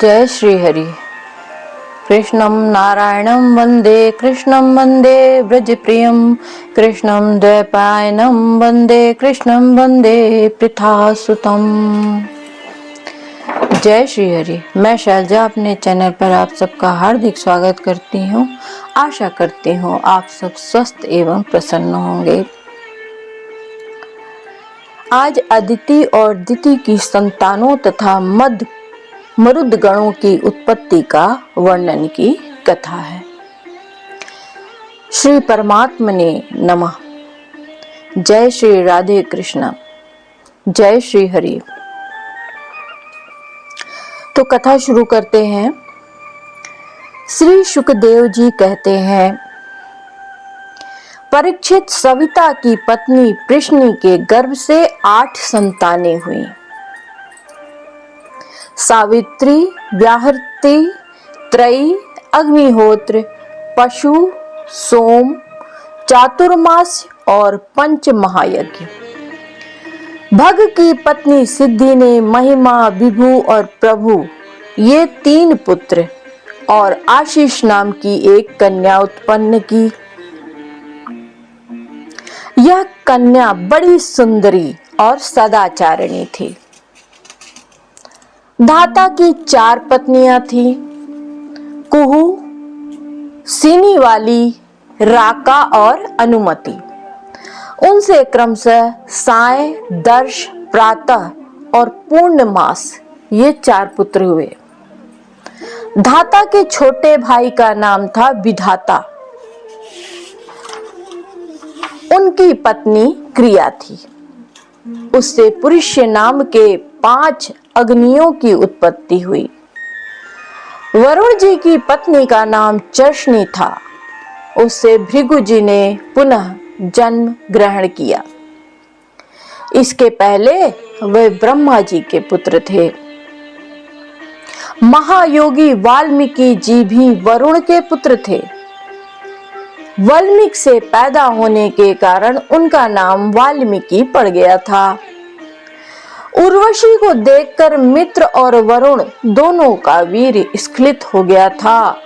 जय श्री हरि। कृष्णं नारायणं वंदे, कृष्णं वंदे व्रजप्रियं, कृष्णं द्वैपायनं वंदे, कृष्णं वंदे पृथासुतं। जय श्री हरि। मैं शैलजा अपने चैनल पर आप सबका हार्दिक स्वागत करती हूँ। आशा करती हूँ आप सब स्वस्थ एवं प्रसन्न होंगे। आज अदिति और दिति की संतानों तथा मरुद गणों की उत्पत्ति का वर्णन की कथा है। श्री परमात्मने नमः। जय श्री राधे कृष्ण। जय श्री हरि। तो कथा शुरू करते हैं। श्री शुकदेव जी कहते हैं, परीक्षित सविता की पत्नी प्रश्नि के गर्भ से 8 संतानें हुई। सावित्री, व्याहृति, त्रयी, अग्निहोत्र, पशु, सोम, चातुर्मास्य और पंच महायज्ञ। भग की पत्नी सिद्धि ने महिमा, विभु और प्रभु ये 3 पुत्र और आशीष नाम की एक कन्या उत्पन्न की। यह कन्या बड़ी सुंदरी और सदाचारिणी थी। धाता की 4 पत्नियां थीं, कुहू, सीनी वाली, राका और अनुमति। उनसे क्रमशः साय, दर्श, प्रातः और पूर्णमास ये 4 पुत्र हुए। धाता के छोटे भाई का नाम था विधाता। उनकी पत्नी क्रिया थी। उससे पुरुष्य नाम के 5 अग्नियों की उत्पत्ति हुई। वरुण जी की पत्नी का नाम चर्षणी था। उससे भृगु जी ने पुनः जन्म ग्रहण किया। इसके पहले वे ब्रह्मा जी के पुत्र थे। महायोगी वाल्मीकि जी भी वरुण के पुत्र थे। वाल्मीकि से पैदा होने के कारण उनका नाम वाल्मीकि पड़ गया था। उर्वशी को देखकर मित्र और वरुण दोनों का वीर स्खलित हो गया था।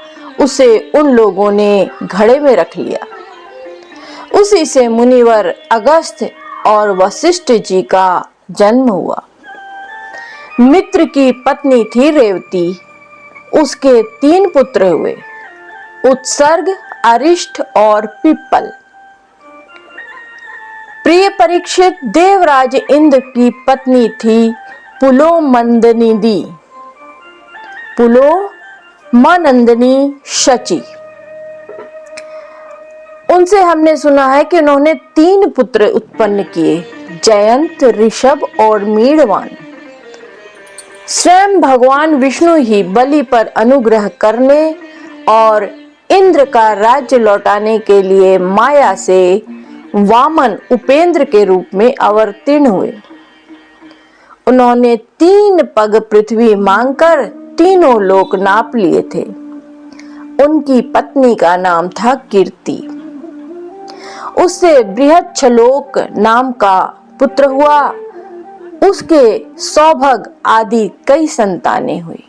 उसे उन लोगों ने घड़े में रख लिया। उसी से मुनिवर अगस्त्य और वशिष्ठ जी का जन्म हुआ। मित्र की पत्नी थी रेवती। उसके 3 पुत्र हुए, उत्सर्ग, अरिष्ट और पिप्पल। प्रिय परीक्षित देवराज इंद्र की पत्नी थी पुलोमंदनी शची। उनसे हमने सुना है कि उन्होंने 3 पुत्र उत्पन्न किए, जयंत, ऋषभ और मीढ़वान। स्वयं भगवान विष्णु ही बलि पर अनुग्रह करने और इंद्र का राज्य लौटाने के लिए माया से वामन उपेंद्र के रूप में अवतीर्ण हुए। उन्होंने 3 पग पृथ्वी मांगकर तीनों लोक नाप लिए थे। उनकी पत्नी का नाम था कीर्ति। उससे बृहच्छलोक नाम का पुत्र हुआ। उसके सौभग आदि कई संतानें हुई।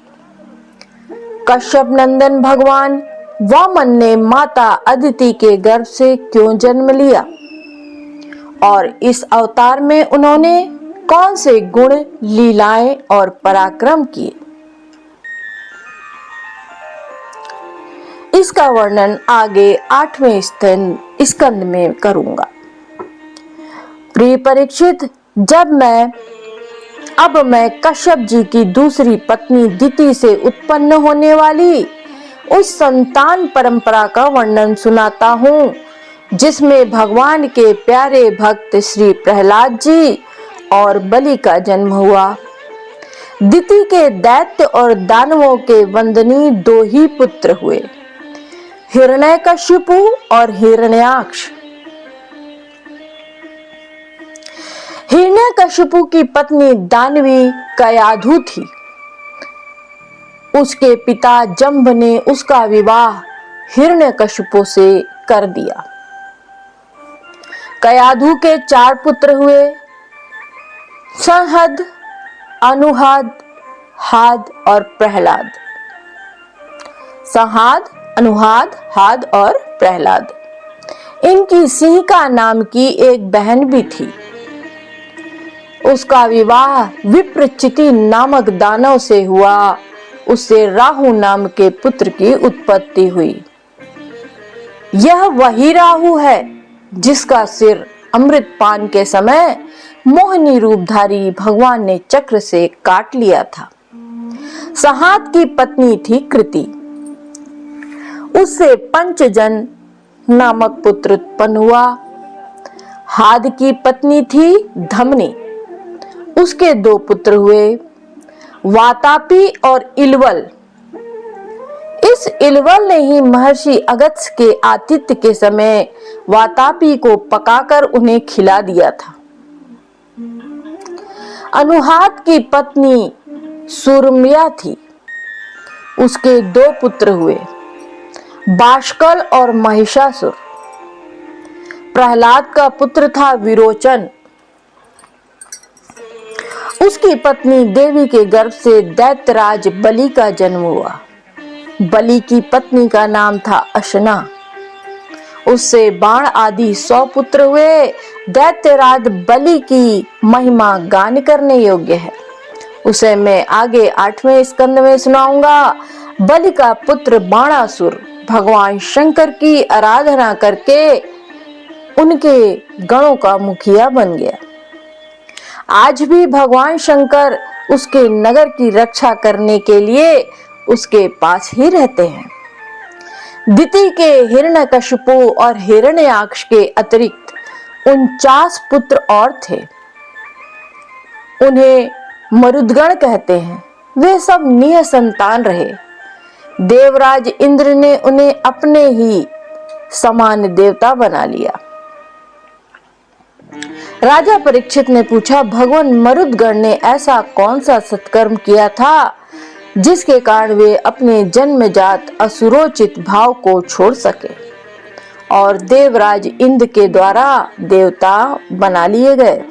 कश्यप नंदन भगवान वामन ने माता अदिति के गर्भ से क्यों जन्म लिया और इस अवतार में उन्होंने कौन से गुण, लीलाएं और पराक्रम किए, इसका वर्णन आगे 8वें स्कंद में करूंगा। प्रिय परीक्षित, अब मैं कश्यप जी की दूसरी पत्नी दिति से उत्पन्न होने वाली उस संतान परंपरा का वर्णन सुनाता हूँ, जिसमें भगवान के प्यारे भक्त श्री प्रहलाद जी और बलि का जन्म हुआ। दिति के दैत्य और दानवों के वंदनीय 2 ही पुत्र हुए, हिरण्यकशिपु और हिरण्याक्ष। हिरण्यकशिपु की पत्नी दानवी कयाधु थी। उसके पिता जंभ ने उसका विवाह हिरण्यकशिपु से कर दिया। कयाधु के 4 पुत्र हुए, संहद, अनुहद, हाद और प्रहलाद। संहाद, अनुहाद, हाद और प्रहलाद। इनकी सिंहिका नाम की एक बहन भी थी। उसका विवाह विप्रचिति नामक दानव से हुआ। उससे राहु नाम के पुत्र की उत्पत्ति हुई। यह वही राहु है जिसका सिर अमृत पान के समय मोहिनी रूपधारी भगवान ने चक्र से काट लिया था। संहाद की पत्नी थी कृति। उससे पंचजन नामक पुत्र उत्पन्न हुआ। हाद की पत्नी थी धमनी। उसके 2 पुत्र हुए, वातापी और इलवल। इस इलवल ने ही महर्षि अगस्त्य के आतिथ्य के समय वातापी को पकाकर उन्हें खिला दिया था। अनुहाद की पत्नी सुरम्या थी। उसके 2 पुत्र हुए, बाष्कल और महिषासुर। प्रहलाद का पुत्र था विरोचन। उसकी पत्नी देवी के गर्भ से दैत्यराज बलि का जन्म हुआ। बलि की पत्नी का नाम था अशना। उससे बाण आदि 100 पुत्र हुए। दैत्यराज बलि की महिमा गान करने योग्य है। उसे मैं आगे 8वें स्कंद में सुनाऊंगा। बलि का पुत्र बाणासुर भगवान शंकर की आराधना करके उनके गणों का मुखिया बन गया। आज भी भगवान शंकर उसके नगर की रक्षा करने के लिए उसके पास ही रहते हैं। दिति के हिरण्यकशिपु और हिरण्याक्ष के अतिरिक्त 49 पुत्र और थे। उन्हें मरुदगण कहते हैं। वे सब निःसंतान रहे। देवराज इंद्र ने उन्हें अपने ही समान देवता बना लिया। राजा परीक्षित ने पूछा, भगवान मरुदगण ने ऐसा कौन सा सत्कर्म किया था जिसके कारण वे अपने जन्मजात असुरोचित भाव को छोड़ सके और देवराज इंद्र के द्वारा देवता बना लिए गए?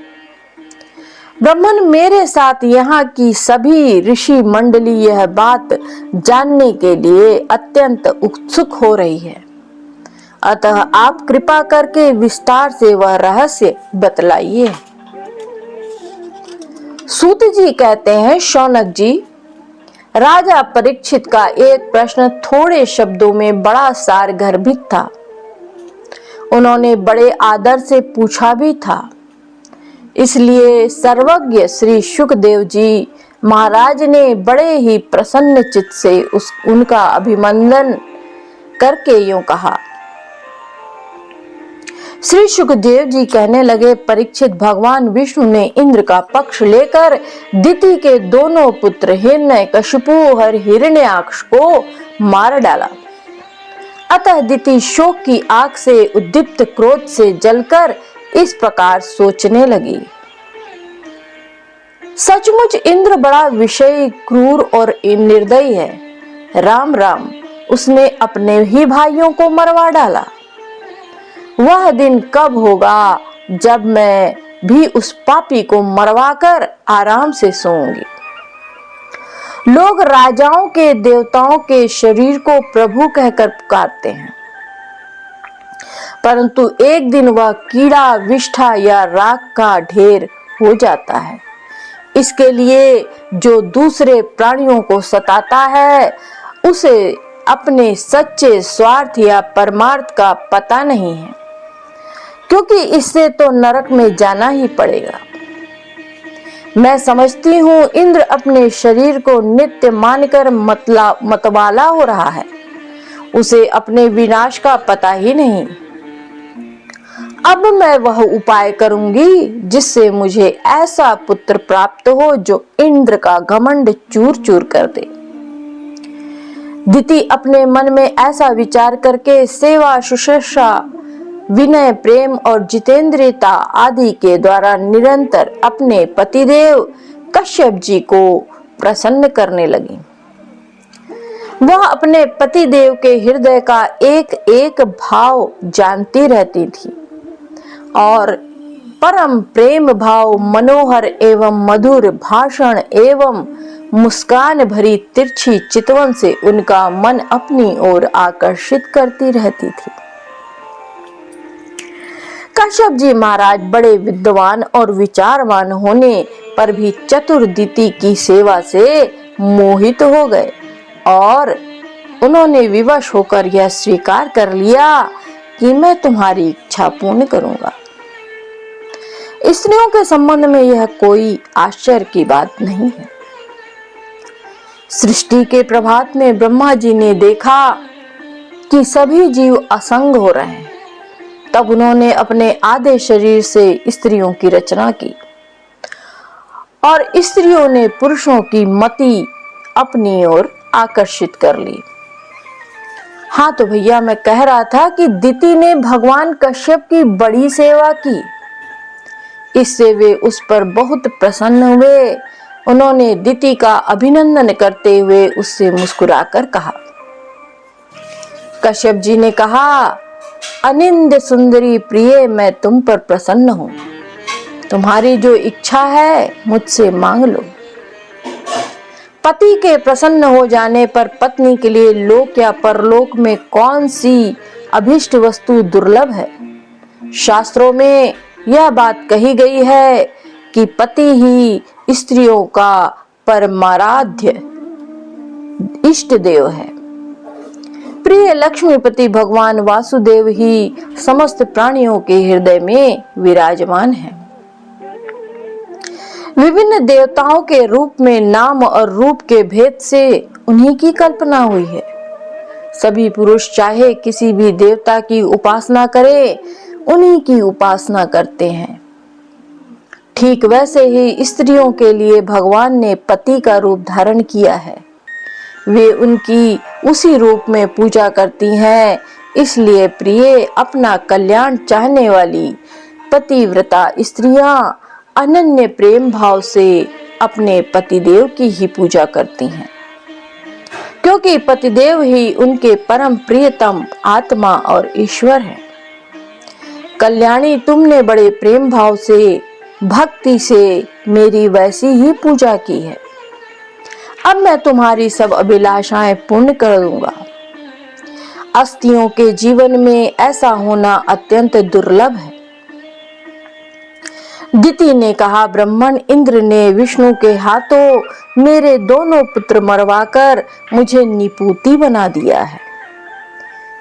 ब्राह्मण, मेरे साथ यहाँ की सभी ऋषि मंडली यह बात जानने के लिए अत्यंत उत्सुक हो रही है। अतः आप कृपा करके विस्तार से वह रहस्य बतलाइए। सूत जी कहते हैं, शौनक जी, राजा परीक्षित का एक प्रश्न थोड़े शब्दों में बड़ा सार गर्भित था। उन्होंने बड़े आदर से पूछा भी था। इसलिए सर्वज्ञ श्री शुकदेव जी महाराज ने बड़े ही प्रसन्न चित्त से उनका अभिनंदन करके यूं कहा। श्री शुकदेव जी कहने लगे, परीक्षित, भगवान विष्णु ने इंद्र का पक्ष लेकर दिति के दोनों पुत्र हिरण्यकशिपु और हिरण्याक्ष को मार डाला। अतः दिति शोक की आग से उद्दीप्त क्रोध से जलकर इस प्रकार सोचने लगी, सचमुच इंद्र बड़ा विषयी, क्रूर और निर्दयी है। राम राम, उसने अपने ही भाइयों को मरवा डाला। वह दिन कब होगा जब मैं भी उस पापी को मरवाकर आराम से सोऊंगी। लोग राजाओं के, देवताओं के शरीर को प्रभु कहकर पुकारते हैं, परंतु एक दिन वह कीड़ा, विष्ठा या राख का ढेर हो जाता है। इसके लिए जो दूसरे प्राणियों को सताता है, उसे अपने सच्चे स्वार्थ या परमार्थ का पता नहीं है, क्योंकि इससे तो नरक में जाना ही पड़ेगा। मैं समझती हूँ इंद्र अपने शरीर को नित्य मानकर मतवाला हो रहा है। उसे अपने विनाश का पता ही नहीं। अब मैं वह उपाय करूंगी जिससे मुझे ऐसा पुत्र प्राप्त हो जो इंद्र का घमंड चूर चूर कर दे। दिति अपने मन में ऐसा विचार करके सेवा, शुश्रूषा, विनय, प्रेम और जितेंद्रियता आदि के द्वारा निरंतर अपने पतिदेव कश्यप जी को प्रसन्न करने लगी। वह अपने पतिदेव के हृदय का एक एक भाव जानती रहती थी और परम प्रेम भाव, मनोहर एवं मधुर भाषण एवं मुस्कान भरी तिरछी चितवन से उनका मन अपनी ओर आकर्षित करती रहती थी। कश्यप जी महाराज बड़े विद्वान और विचारवान होने पर भी चतुर दिति की सेवा से मोहित हो गए और उन्होंने विवश होकर यह स्वीकार कर लिया कि मैं तुम्हारी इच्छा पूर्ण करूंगा। स्त्रियों के संबंध में यह कोई आश्चर्य की बात नहीं है। सृष्टि के प्रभात में ब्रह्मा जी ने देखा कि सभी जीव असंग हो रहे हैं, तब उन्होंने अपने आधे शरीर से स्त्रियों की रचना की और स्त्रियों ने पुरुषों की मति अपनी ओर आकर्षित कर ली। हाँ तो भैया, मैं कह रहा था कि दिति ने भगवान कश्यप की बड़ी सेवा की, इससे वे उस पर बहुत प्रसन्न हुए। उन्होंने दिति का अभिनंदन करते हुए उससे मुस्कुराकर कहा। कश्यप जी ने कहा, अनिंद सुंदरी प्रिय, मैं तुम पर प्रसन्न हूं। तुम्हारी जो इच्छा है मुझसे मांग लो। पति के प्रसन्न हो जाने पर पत्नी के लिए लोक या परलोक में कौन सी अभिष्ट वस्तु दुर्लभ है। शास्त्रों में यह बात कही गई है कि पति ही स्त्रियों का परमाराध्य इष्ट देव है। प्रिय लक्ष्मीपति भगवान वासुदेव ही समस्त प्राणियों के हृदय में विराजमान है। विभिन्न देवताओं के रूप में नाम और रूप के भेद से उन्हीं की कल्पना हुई है। सभी पुरुष चाहे किसी भी देवता की उपासना करें, उन्हीं की उपासना करते हैं। ठीक वैसे ही स्त्रियों के लिए भगवान ने पति का रूप धारण किया है। वे उनकी उसी रूप में पूजा करती हैं। इसलिए प्रिय, अपना कल्याण चाहने वाली पतिव्रता स्त्रियां अनन्य प्रेम भाव से अपने पतिदेव की ही पूजा करती हैं, क्योंकि पतिदेव ही उनके परम प्रियतम आत्मा और ईश्वर है। कल्याणी, तुमने बड़े प्रेम भाव से भक्ति से मेरी वैसी ही पूजा की है। अब मैं तुम्हारी सब अभिलाषाएं पूर्ण कर दूंगा। अस्तियों के जीवन में ऐसा होना अत्यंत दुर्लभ है। दिति ने कहा, ब्राह्मण इंद्र ने विष्णु के हाथों मेरे दोनों पुत्र मरवाकर मुझे निपूती बना दिया है।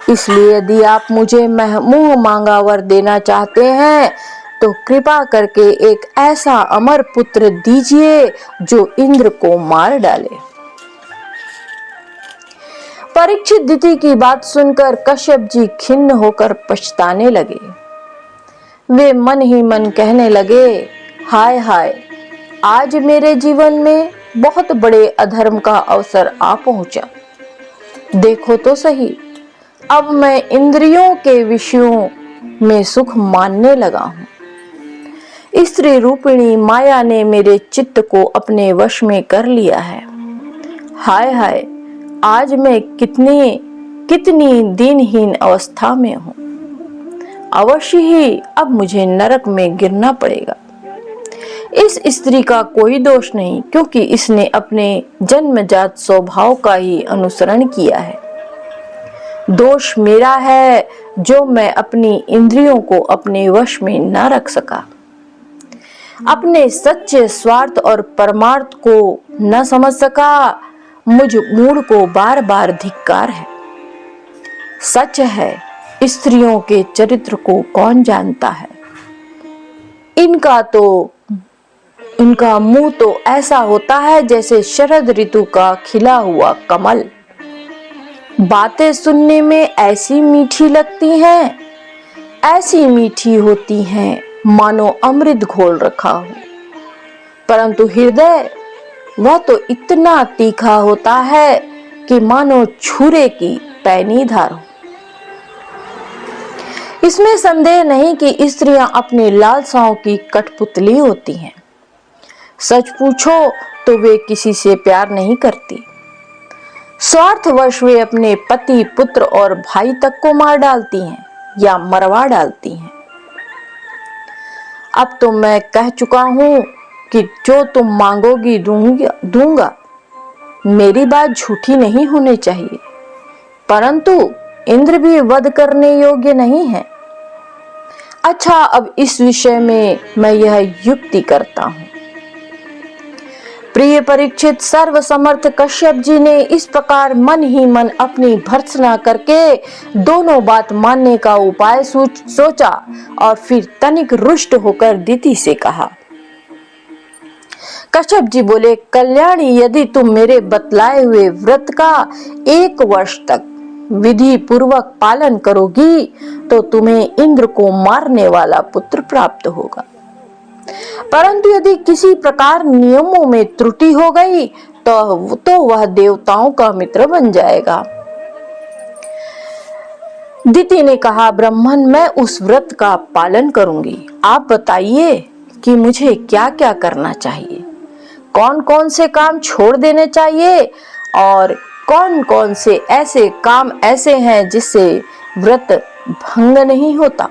इसलिए यदि आप मुझे मुंह मांगा वर देना चाहते हैं तो कृपा करके एक ऐसा अमर पुत्र दीजिए जो इंद्र को मार डाले। परीक्षित दिति की बात सुनकर कश्यप जी खिन्न होकर पछताने लगे। वे मन ही मन कहने लगे, हाय हाय, आज मेरे जीवन में बहुत बड़े अधर्म का अवसर आ पहुंचा। देखो तो सही, अब मैं इंद्रियों के विषयों में सुख मानने लगा हूं। स्त्री रूपिणी माया ने मेरे चित्त को अपने वश में कर लिया है। हाय हाय, आज मैं कितनी दीनहीन अवस्था में हूं। अवश्य ही अब मुझे नरक में गिरना पड़ेगा। इस स्त्री का कोई दोष नहीं, क्योंकि इसने अपने जन्मजात स्वभाव का ही अनुसरण किया है। दोष मेरा है जो मैं अपनी इंद्रियों को अपने वश में न रख सका। अपने सच्चे स्वार्थ और परमार्थ को न समझ सका। मुझ मूढ़ को बार बार धिक्कार है। सच है, स्त्रियों के चरित्र को कौन जानता है। इनका मुंह तो ऐसा होता है जैसे शरद ऋतु का खिला हुआ कमल। बातें सुनने में ऐसी मीठी लगती हैं, ऐसी मीठी होती हैं मानो अमृत घोल रखा हो, परंतु हृदय वह तो इतना तीखा होता है कि मानो छुरे की पैनी धार हो। इसमें संदेह नहीं कि स्त्रियां अपनी लालसाओं की कठपुतली होती हैं। सच पूछो तो वे किसी से प्यार नहीं करती। स्वार्थवश वे अपने पति, पुत्र और भाई तक को मार डालती हैं या मरवा डालती हैं। अब तो मैं कह चुका हूं कि जो तुम मांगोगी दूंगा। मेरी बात झूठी नहीं होनी चाहिए, परंतु इंद्र भी वध करने योग्य नहीं है। अच्छा, अब इस विषय में मैं यह युक्ति करता हूं। प्रिय परीक्षित, सर्वसमर्थ कश्यप जी ने इस प्रकार मन ही मन अपनी भर्त्सना करके दोनों बात मानने का उपाय सोचा और फिर तनिक रुष्ट होकर दिति से कहा। कश्यप जी बोले, कल्याणी, यदि तुम मेरे बतलाए हुए व्रत का 1 वर्ष तक विधि पूर्वक पालन करोगी तो तुम्हें इंद्र को मारने वाला पुत्र प्राप्त होगा। परंतु यदि किसी प्रकार नियमों में त्रुटि हो गई तो वह देवताओं का मित्र बन जाएगा। दिति ने कहा, ब्राह्मण, मैं उस व्रत का पालन करूंगी। आप बताइए कि मुझे क्या क्या करना चाहिए, कौन कौन से काम छोड़ देने चाहिए और कौन कौन से ऐसे काम ऐसे हैं जिससे व्रत भंग नहीं होता।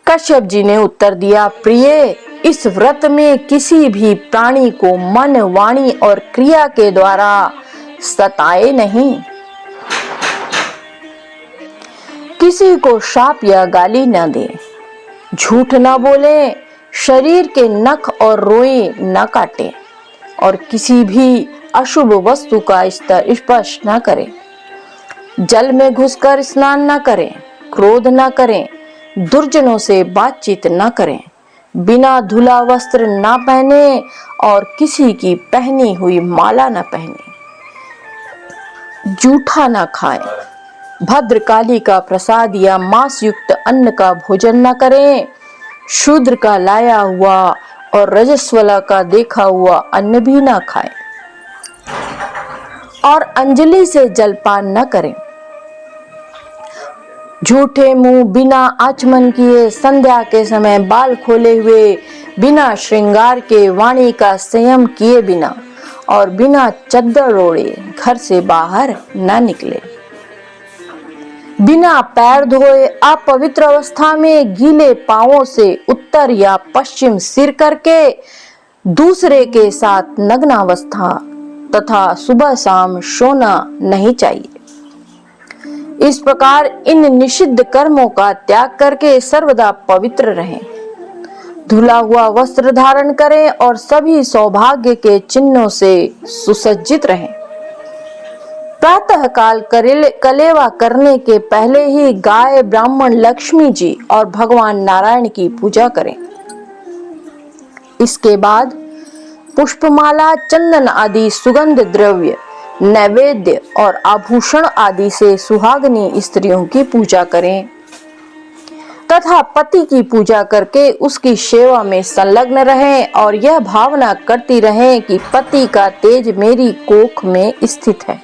कश्यप जी ने उत्तर दिया, प्रिय, इस व्रत में किसी भी प्राणी को मन, वाणी और क्रिया के द्वारा सताए नहीं, किसी को शाप या गाली न दे, झूठ न बोले, शरीर के नख और रोए न काटे और किसी भी अशुभ वस्तु का स्पर्श न करें, जल में घुसकर स्नान न करें, क्रोध न करें, दुर्जनों से बातचीत न करें, बिना धुला वस्त्र न पहने और किसी की पहनी हुई माला न पहने, जूठा न खाएं, भद्रकाली का प्रसाद या मांस युक्त अन्न का भोजन न करें, शूद्र का लाया हुआ और रजस्वला का देखा हुआ अन्न भी न खाएं और अंजलि से जलपान न करें, झूठे मुंह, बिना आचमन किए, संध्या के समय बाल खोले हुए, बिना श्रृंगार के, वाणी का संयम किए बिना और बिना चद्दर ओढ़े घर से बाहर न निकले, बिना पैर धोए अपवित्र अवस्था में गीले पांवों से उत्तर या पश्चिम सिर करके दूसरे के साथ नग्नावस्था तथा सुबह शाम सोना नहीं चाहिए। इस प्रकार इन निषिद्ध कर्मों का त्याग करके सर्वदा पवित्र रहें, धुला हुआ वस्त्र धारण करें और सभी सौभाग्य के चिन्हों से सुसज्जित रहें। प्रातः काल कलेवा करने के पहले ही गाय, ब्राह्मण, लक्ष्मी जी और भगवान नारायण की पूजा करें। इसके बाद पुष्पमाला, चंदन आदि सुगंध द्रव्य, नैवेद्य और आभूषण आदि से सुहागनी स्त्रियों की पूजा करें तथा पति की पूजा करके उसकी सेवा में संलग्न रहें और यह भावना करती रहें कि पति का तेज मेरी कोख में स्थित है।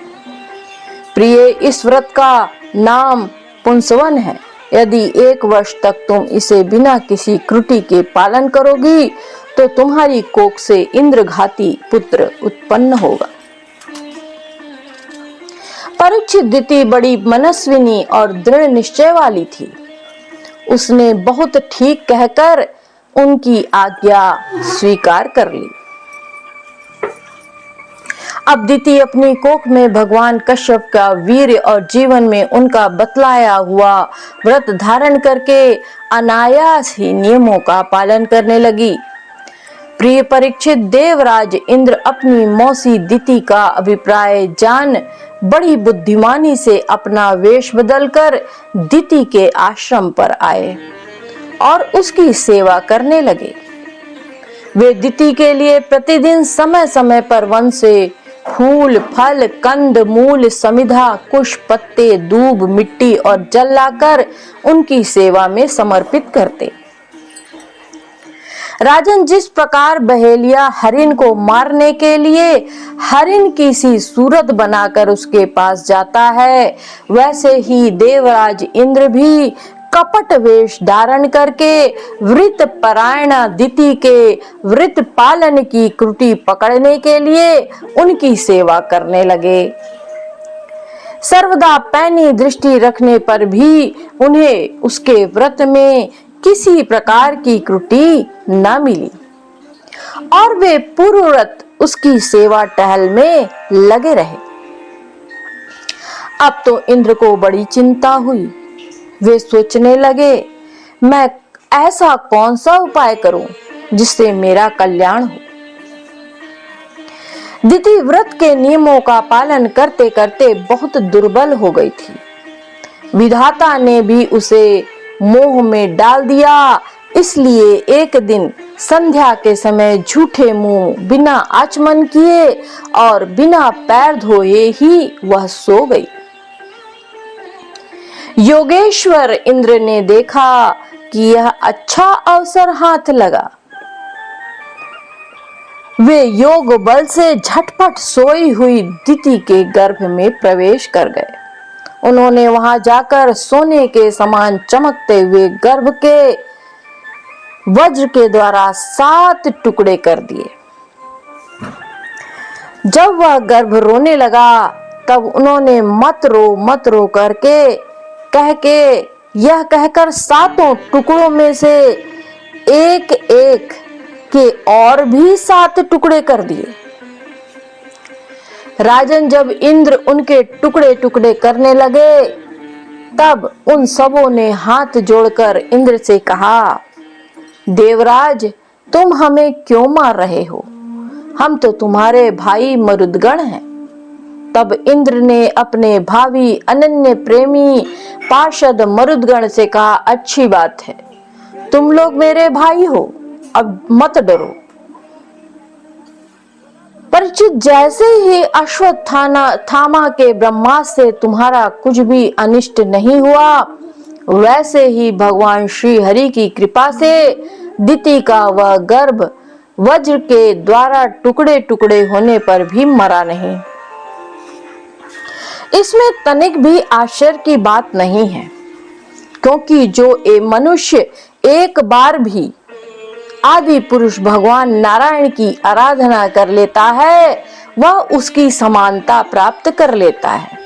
प्रिय, इस व्रत का नाम पुंसवन है। यदि 1 वर्ष तक तुम इसे बिना किसी त्रुटि के पालन करोगी तो तुम्हारी कोख से इंद्रघाती पुत्र उत्पन्न होगा। परीक्षित दिति बड़ी मनस्विनी और दृढ़ निश्चय वाली थी। उसने बहुत ठीक कहकर उनकी आज्ञा स्वीकार कर ली। अब दिति अपनी कोख में भगवान कश्यप का वीर और जीवन में उनका बतलाया हुआ व्रत धारण करके अनायास ही नियमों का पालन करने लगी। प्रिय परीक्षित, देवराज इंद्र अपनी मौसी दिति का अभिप्राय जान बड़ी बुद्धिमानी से अपना वेश बदलकर दिति के आश्रम पर आए और उसकी सेवा करने लगे। वे दिति के लिए प्रतिदिन समय समय पर वन से फूल, फल, कंद, मूल, समिधा, कुश, पत्ते, दूब, मिट्टी और जल लाकर उनकी सेवा में समर्पित करते। राजन, जिस प्रकार बहेलिया हरिन को मारने के लिए हरिन की सी सूरत बनाकर उसके पास जाता है, वैसे ही देवराज इंद्र भी कपट वेश धारण करके वृत परायणा दिति के वृत पालन की त्रुटि पकड़ने के लिए उनकी सेवा करने लगे। सर्वदा पैनी दृष्टि रखने पर भी उन्हें उसके व्रत में किसी प्रकार की त्रुटि न मिली और वे पूर्ववत उसकी सेवा टहल में लगे रहे। अब तो इंद्र को बड़ी चिंता हुई। वे सोचने लगे, मैं ऐसा कौन सा उपाय करूं जिससे मेरा कल्याण हो। दिति व्रत के नियमों का पालन करते करते बहुत दुर्बल हो गई थी। विधाता ने भी उसे मोह में डाल दिया, इसलिए एक दिन संध्या के समय झूठे मुंह बिना आचमन किए और बिना पैर धोए ही वह सो गई। योगेश्वर इंद्र ने देखा कि यह अच्छा अवसर हाथ लगा। वे योग बल से झटपट सोई हुई दिति के गर्भ में प्रवेश कर गए। उन्होंने वहां जाकर सोने के समान चमकते हुए गर्भ के वज्र के द्वारा 7 टुकड़े कर दिए। जब वह गर्भ रोने लगा तब उन्होंने मत रो करके यह कहकर 7 टुकड़ों में से एक एक के और भी 7 टुकड़े कर दिए। राजन, जब इंद्र उनके टुकड़े टुकड़े करने लगे तब उन सबों ने हाथ जोड़कर इंद्र से कहा, देवराज, तुम हमें क्यों मार रहे हो? हम तो तुम्हारे भाई मरुदगण हैं। तब इंद्र ने अपने भावी अनन्य प्रेमी पार्षद मरुदगण से कहा, अच्छी बात है, तुम लोग मेरे भाई हो, अब मत डरो। परीक्षित, जैसे ही अश्वत्थामा के ब्रह्मास्त्र से तुम्हारा कुछ भी अनिष्ट नहीं हुआ, वैसे ही भगवान श्री हरि की कृपा से दिति का वह गर्भ वज्र के द्वारा टुकड़े टुकड़े होने पर भी मरा नहीं। इसमें तनिक भी आश्चर्य की बात नहीं है, क्योंकि जो मनुष्य एक बार भी आदि पुरुष भगवान नारायण की आराधना कर लेता है, वह उसकी समानता प्राप्त कर लेता है।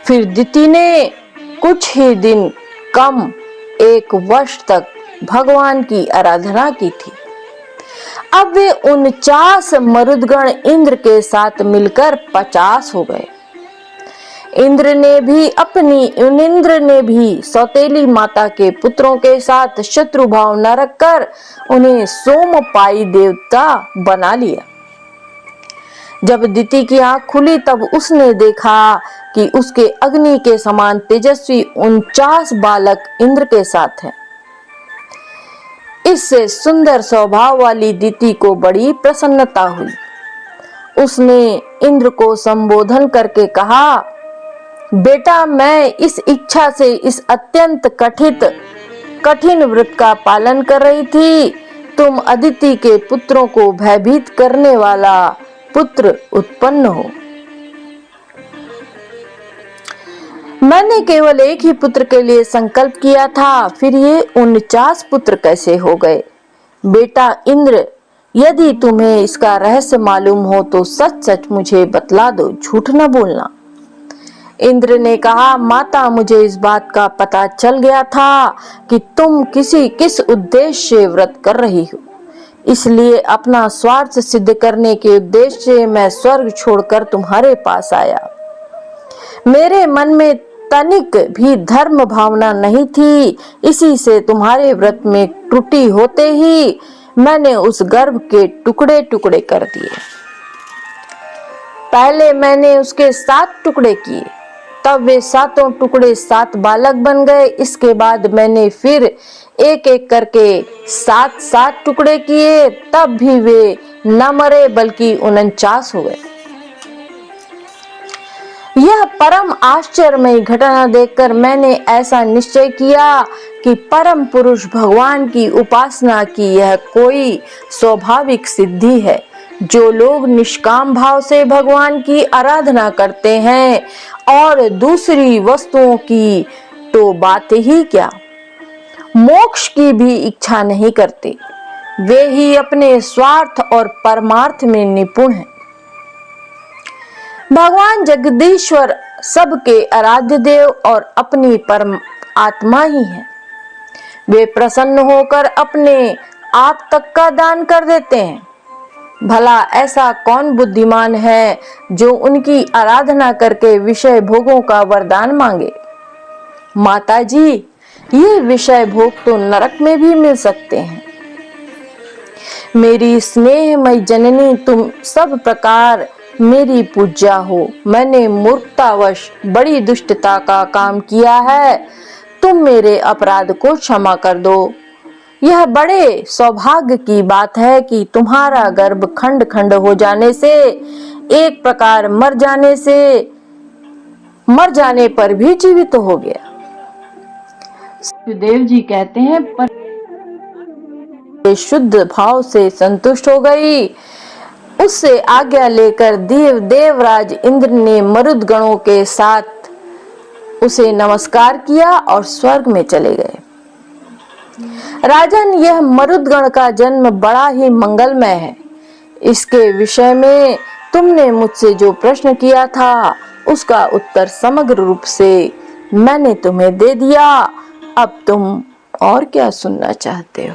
फिर दिति ने कुछ ही दिन कम 1 वर्ष तक भगवान की आराधना की थी। अब वे 49 मरुदगण इंद्र के साथ मिलकर 50 हो गए। इंद्र ने भी सौतेली माता के पुत्रों के साथ शत्रु भाव न रखकर उन्हें सोमपाई देवता बना लिया। जब दिति की आंख खुली तब उसने देखा कि उसके अग्नि के समान तेजस्वी 49 बालक इंद्र के साथ हैं। इससे सुंदर स्वभाव वाली दिति को बड़ी प्रसन्नता हुई। उसने इंद्र को संबोधन करके कहा, बेटा, मैं इस इच्छा से इस अत्यंत कठिन व्रत का पालन कर रही थी। तुम अदिति के पुत्रों को भयभीत करने वाला पुत्र उत्पन्न हो। मैंने केवल एक ही पुत्र के लिए संकल्प किया था, फिर ये 49 पुत्र कैसे हो गए? बेटा इंद्र, यदि तुम्हें इसका रहस्य मालूम हो तो सच सच मुझे बतला दो, झूठ न बोलना। इंद्र ने कहा, माता, मुझे इस बात का पता चल गया था कि तुम किस उद्देश्य से व्रत कर रही हो, इसलिए अपना स्वार्थ सिद्ध करने के उद्देश्य से मैं स्वर्ग छोड़कर तुम्हारे पास आया। मेरे मन में तनिक भी धर्म भावना नहीं थी, इसी से तुम्हारे व्रत में त्रुटि होते ही मैंने उस गर्भ के टुकड़े टुकड़े कर दिए। पहले मैंने उसके 7 टुकड़े किए, तब वे 7 टुकड़े 7 बालक बन गए। इसके बाद मैंने फिर एक एक करके 7 टुकड़े किए, तब भी वे न मरे बल्कि 49 हो गए। यह परम आश्चर्यमय घटना देखकर मैंने ऐसा निश्चय किया कि परम पुरुष भगवान की उपासना की यह कोई स्वाभाविक सिद्धि है। जो लोग निष्काम भाव से भगवान की आराधना करते हैं और दूसरी वस्तुओं की तो बात ही क्या, मोक्ष की भी इच्छा नहीं करते, वे ही अपने स्वार्थ और परमार्थ में निपुण हैं। भगवान जगदीश्वर सबके आराध्य देव और अपनी परम आत्मा ही है। वे प्रसन्न होकर अपने आप तक का दान कर देते हैं। भला ऐसा कौन बुद्धिमान है जो उनकी आराधना करके विषय भोगों का वरदान मांगे। माता जी, ये विषय भोग तो नरक में भी मिल सकते हैं। मेरी स्नेहमयी जननी, तुम सब प्रकार मेरी पूज्या हो। मैंने मूर्खतावश बड़ी दुष्टता का काम किया है, तुम मेरे अपराध को क्षमा कर दो। यह बड़े सौभाग्य की बात है कि तुम्हारा गर्भ खंड खंड हो जाने से, एक प्रकार मर जाने पर भी जीवित हो गया। सुखदेव जी कहते हैं, पर शुद्ध भाव से संतुष्ट हो गई। उससे आज्ञा लेकर देवराज इंद्र ने मरुद गणों के साथ उसे नमस्कार किया और स्वर्ग में चले गए। राजन, यह मरुदगण का जन्म बड़ा ही मंगलमय है। इसके विषय में तुमने मुझसे जो प्रश्न किया था, उसका उत्तर समग्र रूप से मैंने तुम्हें दे दिया। अब तुम और क्या सुनना चाहते हो?